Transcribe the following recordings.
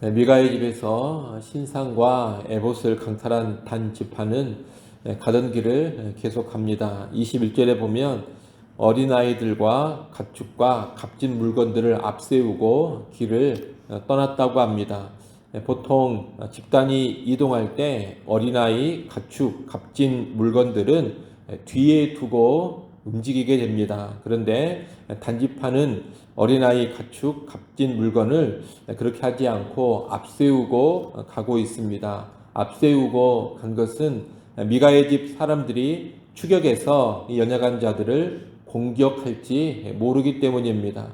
미가의 집에서 신상과 에봇을 강탈한 단 지파는 가던 길을 계속합니다. 21절에 보면 어린아이들과 가축과 값진 물건들을 앞세우고 길을 떠났다고 합니다. 보통 집단이 이동할 때 어린아이, 가축, 값진 물건들은 뒤에 두고 움직이게 됩니다. 그런데 단지파는 어린아이, 가축, 값진 물건을 그렇게 하지 않고 앞세우고 가고 있습니다. 앞세우고 간 것은 미가의 집 사람들이 추격해서 이 연약한 자들을 공격할지 모르기 때문입니다.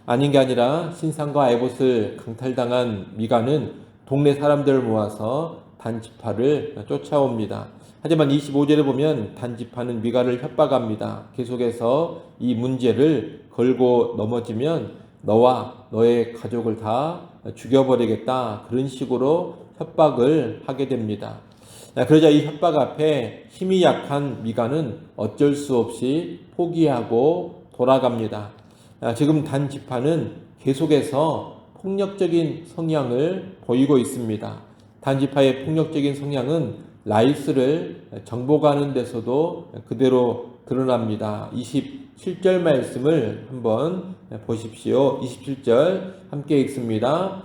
아닌 게 아니라 신상과 에봇을 강탈당한 미가는 동네 사람들을 모아서 단지파를 쫓아옵니다. 하지만 25절에 보면 단지파는 미가를 협박합니다. 계속해서 이 문제를 걸고 넘어지면 너와 너의 가족을 다 죽여버리겠다. 그런 식으로 협박을 하게 됩니다. 그러자 이 협박 앞에 힘이 약한 미가는 어쩔 수 없이 포기하고 돌아갑니다. 지금 단 지파는 계속해서 폭력적인 성향을 보이고 있습니다. 단 지파의 폭력적인 성향은 라이스를 정복하는 데서도 그대로 드러납니다. 27절 말씀을 한번 보십시오. 27절 함께 읽습니다.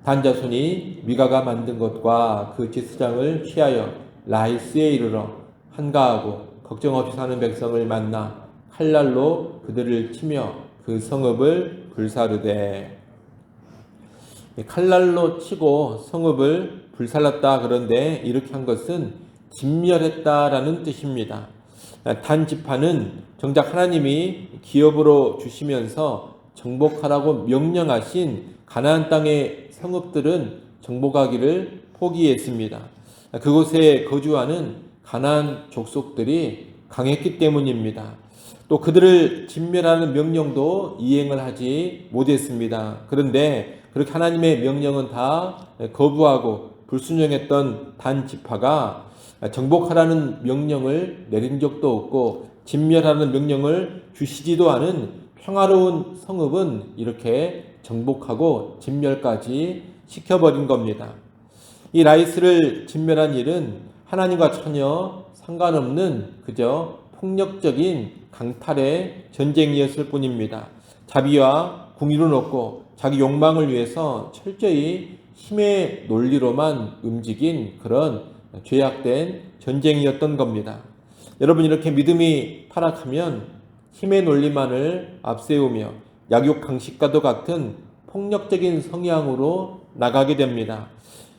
단 자손이 미가가 만든 것과 그 제사장을 취하여 라이스에 이르러 한가하고 걱정 없이 사는 백성을 만나 칼날로 그들을 치며 그 성읍을 불사르되. 칼날로 치고 성읍을 불살랐다. 그런데 이렇게 한 것은 진멸했다라는 뜻입니다. 단 지파는 정작 하나님이 기업으로 주시면서 정복하라고 명령하신 가나안 땅의 성읍들은 정복하기를 포기했습니다. 그곳에 거주하는 가나안 족속들이 강했기 때문입니다. 또 그들을 진멸하는 명령도 이행을 하지 못했습니다. 그런데 그렇게 하나님의 명령은 다 거부하고 불순종했던 단 지파가 정복하라는 명령을 내린 적도 없고 진멸하는 명령을 주시지도 않은 평화로운 성읍은 이렇게 정복하고 진멸까지 시켜버린 겁니다. 이 라이스를 진멸한 일은 하나님과 전혀 상관없는 그저 폭력적인 강탈의 전쟁이었을 뿐입니다. 자비와 궁의를 놓고 자기 욕망을 위해서 철저히 힘의 논리로만 움직인 그런 죄악된 전쟁이었던 겁니다. 여러분, 이렇게 믿음이 타락하면 힘의 논리만을 앞세우며 약육 강식과도 같은 폭력적인 성향으로 나가게 됩니다.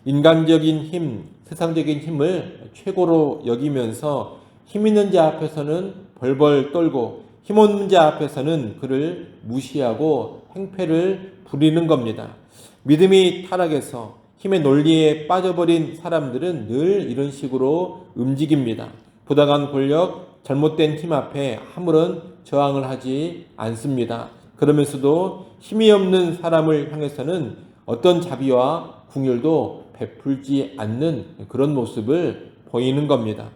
인간적인 힘, 세상적인 힘을 최고로 여기면서 힘 있는 자 앞에서는 벌벌 떨고 힘 없는 자 앞에서는 그를 무시하고 행패를 부리는 겁니다. 믿음이 타락해서 힘의 논리에 빠져버린 사람들은 늘 이런 식으로 움직입니다. 부당한 권력, 잘못된 힘 앞에 아무런 저항을 하지 않습니다. 그러면서도 힘이 없는 사람을 향해서는 어떤 자비와 긍휼도 베풀지 않는 그런 모습을 보이는 겁니다.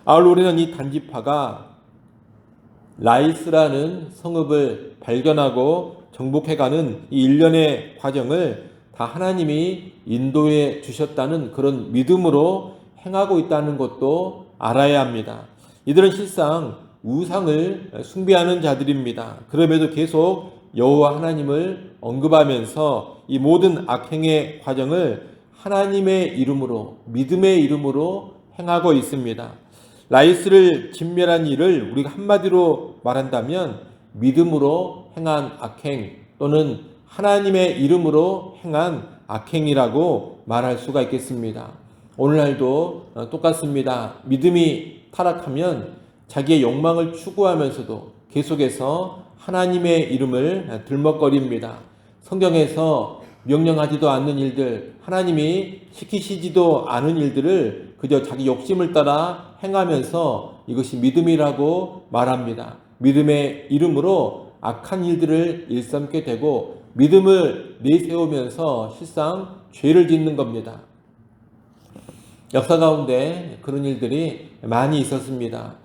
아울러 우리는 이 단지파가 라이스라는 성읍을 발견하고 정복해가는 이 일련의 과정을 다 하나님이 인도해 주셨다는 그런 믿음으로 행하고 있다는 것도 알아야 합니다. 이들은 실상 우상을 숭배하는 자들입니다. 그럼에도 계속 여호와 하나님을 언급하면서 이 모든 악행의 과정을 하나님의 이름으로, 믿음의 이름으로 행하고 있습니다. 라이스를 진멸한 일을 우리가 한마디로 말한다면 믿음으로 행한 악행 또는 하나님의 이름으로 행한 악행이라고 말할 수가 있겠습니다. 오늘날도 똑같습니다. 믿음이 타락하면 자기의 욕망을 추구하면서도 계속해서 하나님의 이름을 들먹거립니다. 성경에서 명령하지도 않는 일들, 하나님이 시키시지도 않은 일들을 그저 자기 욕심을 따라 행하면서 이것이 믿음이라고 말합니다. 믿음의 이름으로 악한 일들을 일삼게 되고 믿음을 내세우면서 실상 죄를 짓는 겁니다. 역사 가운데 그런 일들이 많이 있었습니다.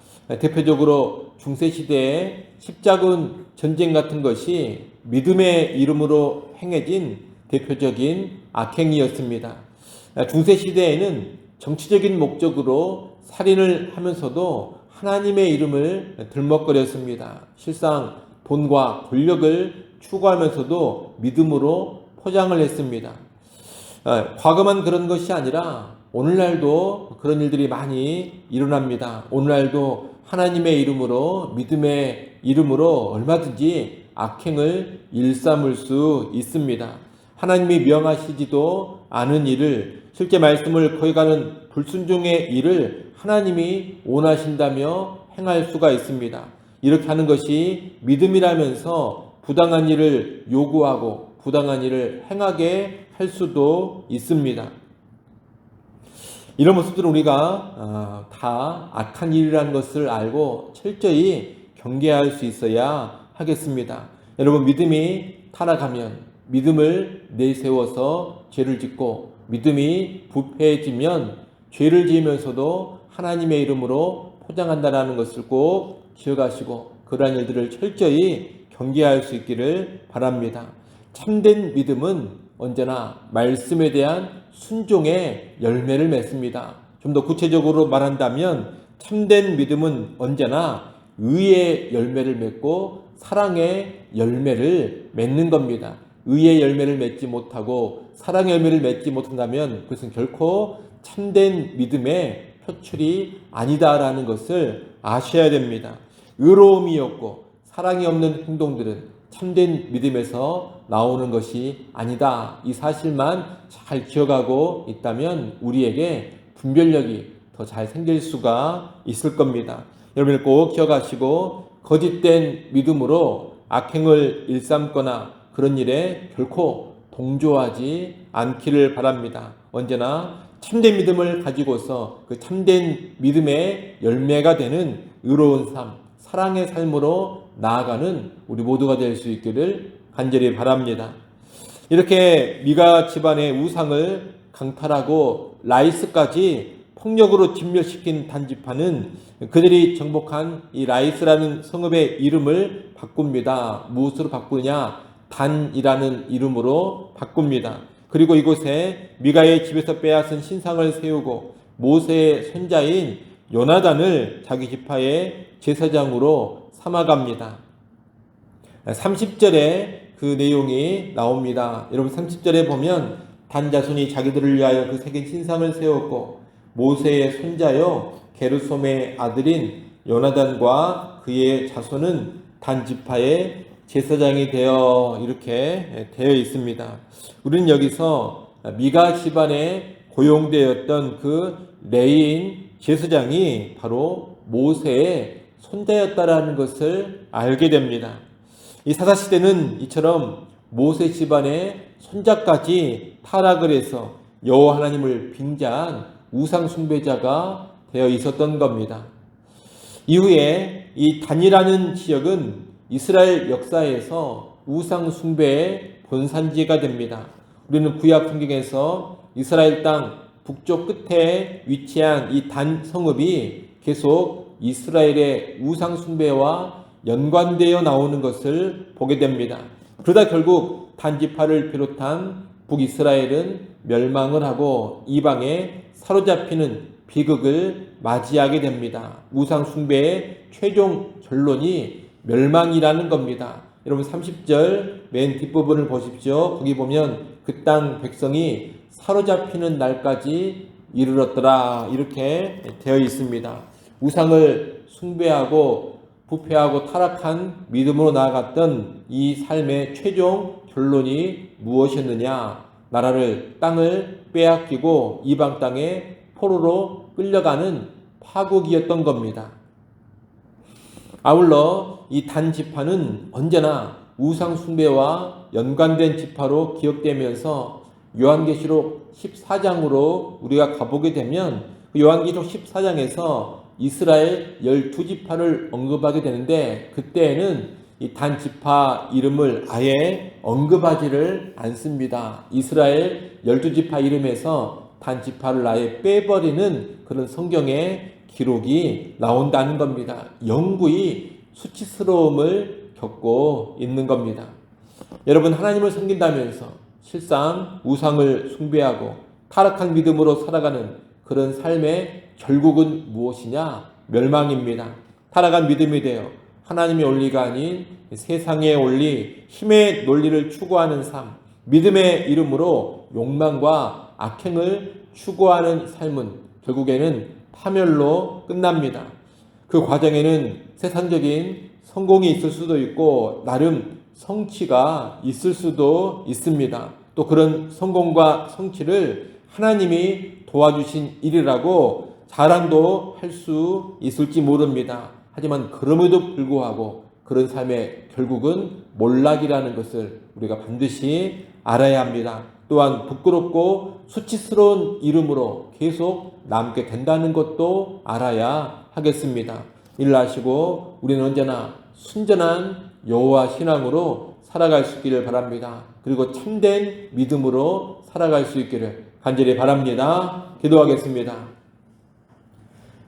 대표적으로 중세시대의 십자군 전쟁 같은 것이 믿음의 이름으로 행해진 대표적인 악행이었습니다. 중세 시대에는 정치적인 목적으로 살인을 하면서도 하나님의 이름을 들먹거렸습니다. 실상 돈과 권력을 추구하면서도 믿음으로 포장을 했습니다. 과거만 그런 것이 아니라 오늘날도 그런 일들이 많이 일어납니다. 오늘날도 하나님의 이름으로, 믿음의 이름으로 얼마든지 악행을 일삼을 수 있습니다. 하나님이 명하시지도 않은 일을, 실제 말씀을 거역하는 불순종의 일을 하나님이 원하신다며 행할 수가 있습니다. 이렇게 하는 것이 믿음이라면서 부당한 일을 요구하고 부당한 일을 행하게 할 수도 있습니다. 이런 모습들은 우리가 다 악한 일이라는 것을 알고 철저히 경계할 수 있어야 하겠습니다. 여러분, 믿음이 타락하면, 믿음을 내세워서 죄를 짓고 믿음이 부패해지면 죄를 지으면서도 하나님의 이름으로 포장한다는 것을 꼭 기억하시고 그러한 일들을 철저히 경계할 수 있기를 바랍니다. 참된 믿음은 언제나 말씀에 대한 순종의 열매를 맺습니다. 좀 더 구체적으로 말한다면 참된 믿음은 언제나 의의 열매를 맺고 사랑의 열매를 맺는 겁니다. 의의 열매를 맺지 못하고 사랑의 열매를 맺지 못한다면 그것은 결코 참된 믿음의 표출이 아니다라는 것을 아셔야 됩니다. 의로움이 없고 사랑이 없는 행동들은 참된 믿음에서 나오는 것이 아니다. 이 사실만 잘 기억하고 있다면 우리에게 분별력이 더 잘 생길 수가 있을 겁니다. 여러분 꼭 기억하시고 거짓된 믿음으로 악행을 일삼거나 그런 일에 결코 동조하지 않기를 바랍니다. 언제나 참된 믿음을 가지고서 그 참된 믿음의 열매가 되는 의로운 삶, 사랑의 삶으로 나아가는 우리 모두가 될 수 있기를 간절히 바랍니다. 이렇게 미가 집안의 우상을 강탈하고 라이스까지 폭력으로 진멸시킨 단지파는 그들이 정복한 이 라이스라는 성읍의 이름을 바꿉니다. 무엇으로 바꾸냐? 단이라는 이름으로 바꿉니다. 그리고 이곳에 미가의 집에서 빼앗은 신상을 세우고 모세의 손자인 요나단을 자기 지파의 제사장으로 삼아갑니다. 30절에 그 내용이 나옵니다. 여러분 30절에 보면 단 자손이 자기들을 위하여 그 새긴 신상을 세웠고 모세의 손자요 게르솜의 아들인 요나단과 그의 자손은 단 지파의 제사장이 되어 이렇게 되어 있습니다. 우리는 여기서 미가 집안에 고용되었던 그 레위인 제사장이 바로 모세의 손자였다라는 것을 알게 됩니다. 이 사사시대는 이처럼 모세 집안의 손자까지 타락을 해서 여호와 하나님을 빙자한 우상 숭배자가 되어 있었던 겁니다. 이후에 이 단이라는 지역은 이스라엘 역사에서 우상 숭배의 본산지가 됩니다. 우리는 구약 성경에서 이스라엘 땅 북쪽 끝에 위치한 이 단 성읍이 계속 이스라엘의 우상 숭배와 연관되어 나오는 것을 보게 됩니다. 그러다 결국 단 지파를 비롯한 북이스라엘은 멸망을 하고 이방에 사로잡히는 비극을 맞이하게 됩니다. 우상 숭배의 최종 결론이 멸망이라는 겁니다. 여러분 30절 맨 뒷부분을 보십시오. 거기 보면 그 땅 백성이 사로잡히는 날까지 이르렀더라 이렇게 되어 있습니다. 우상을 숭배하고 부패하고 타락한 믿음으로 나아갔던 이 삶의 최종 결론이 무엇이었느냐? 나라를 땅을 빼앗기고 이방 땅에 포로로 끌려가는 파국이었던 겁니다. 아울러 이 단 지파는 언제나 우상 숭배와 연관된 지파로 기억되면서 요한계시록 14장으로 우리가 가보게 되면 요한계시록 14장에서 이스라엘 12지파를 언급하게 되는데 그때에는 이 단 지파 이름을 아예 언급하지를 않습니다. 이스라엘 12지파 이름에서 단 지파를 아예 빼버리는 그런 성경의 기록이 나온다는 겁니다. 영구히 수치스러움을 겪고 있는 겁니다. 여러분 하나님을 섬긴다면서 실상 우상을 숭배하고 타락한 믿음으로 살아가는 그런 삶의 결국은 무엇이냐? 멸망입니다. 타락한 믿음이 되어 하나님의 원리가 아닌 세상의 원리, 힘의 논리를 추구하는 삶, 믿음의 이름으로 욕망과 악행을 추구하는 삶은 결국에는 파멸로 끝납니다. 그 과정에는 세상적인 성공이 있을 수도 있고 나름 성취가 있을 수도 있습니다. 또 그런 성공과 성취를 하나님이 도와주신 일이라고 자랑도 할 수 있을지 모릅니다. 하지만 그럼에도 불구하고 그런 삶의 결국은 몰락이라는 것을 우리가 반드시 알아야 합니다. 또한 부끄럽고 수치스러운 이름으로 계속 남게 된다는 것도 알아야 하겠습니다. 이를 아시고 우리는 언제나 순전한 여호와 신앙으로 살아갈 수 있기를 바랍니다. 그리고 참된 믿음으로 살아갈 수 있기를 간절히 바랍니다. 기도하겠습니다.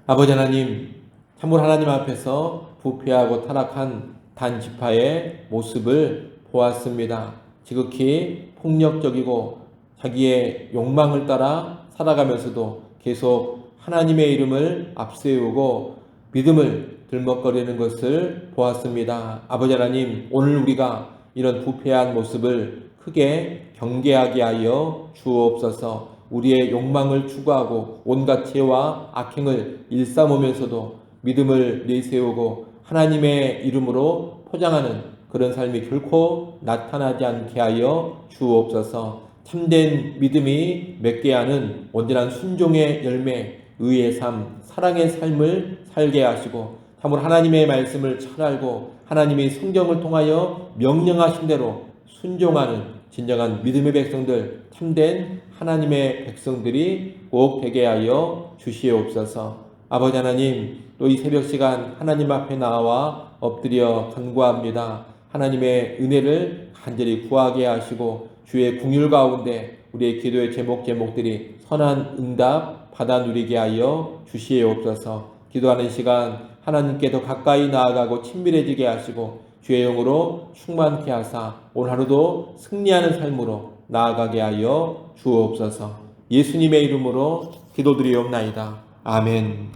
아버지 하나님, 참으로 하나님 앞에서 부패하고 타락한 단 지파의 모습을 보았습니다. 지극히 폭력적이고 자기의 욕망을 따라 살아가면서도 계속 하나님의 이름을 앞세우고 믿음을 들먹거리는 것을 보았습니다. 아버지 하나님, 오늘 우리가 이런 부패한 모습을 크게 경계하게 하여 주옵소서. 우리의 욕망을 추구하고 온갖 죄와 악행을 일삼으면서도 믿음을 내세우고 하나님의 이름으로 포장하는 그런 삶이 결코 나타나지 않게 하여 주옵소서. 참된 믿음이 맺게 하는 온전한 순종의 열매, 의의 삶, 사랑의 삶을 살게 하시고 참으로 하나님의 말씀을 잘 알고 하나님이 성경을 통하여 명령하신 대로 순종하는 진정한 믿음의 백성들, 참된 하나님의 백성들이 꼭 되게 하여 주시옵소서. 아버지 하나님, 또 이 새벽 시간 하나님 앞에 나와 엎드려 간구합니다. 하나님의 은혜를 간절히 구하게 하시고 주의 긍휼 가운데 우리의 기도의 제목들이 선한 응답 받아 누리게 하여 주시옵소서. 기도하는 시간 하나님께 더 가까이 나아가고 친밀해지게 하시고 주의 영으로 충만케 하사 오늘 하루도 승리하는 삶으로 나아가게 하여 주옵소서. 예수님의 이름으로 기도드리옵나이다. 아멘.